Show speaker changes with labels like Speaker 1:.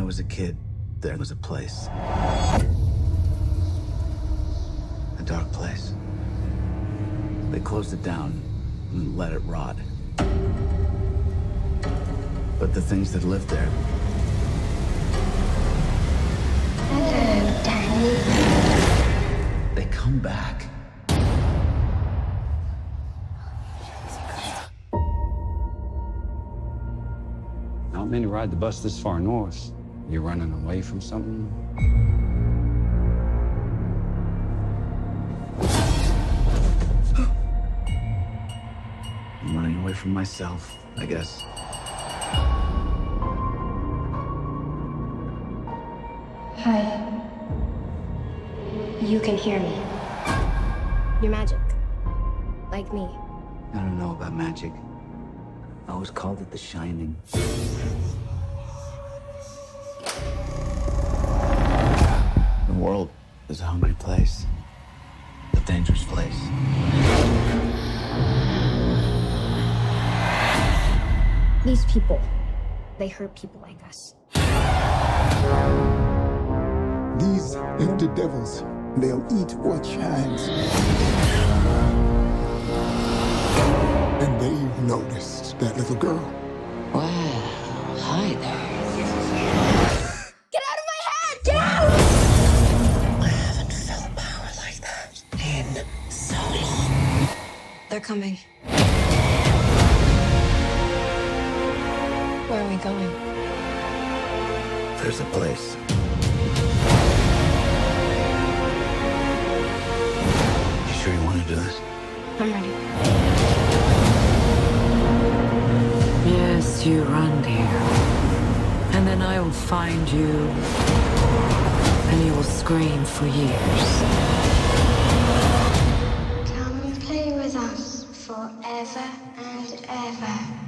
Speaker 1: was a kid, there was a place. A dark place. They closed it down and let it rot. But the things that lived there,
Speaker 2: Hello, Danny.
Speaker 1: they come back.
Speaker 3: Not many ride the bus this far north. You're running away from something?
Speaker 1: I'm running away from myself, I guess.
Speaker 2: Hi. You can hear me. You're magic. Like me.
Speaker 1: I don't know about magic. I always called it the Shining. The world is a hungry place. A dangerous place.
Speaker 2: These people, they hurt people like us.
Speaker 4: These empty devils, they'll eat what shines. And they've noticed that little girl.
Speaker 5: Well, hi there.
Speaker 2: Get out of my head! Get out!
Speaker 5: I haven't felt power like that in so long.
Speaker 2: They're coming. Where are we going?
Speaker 1: There's a place. You sure you want to do this?
Speaker 2: I'm ready.
Speaker 5: Yes, you run, dear. And then I will find you, and you will scream for years.
Speaker 2: Come and play with us forever and ever.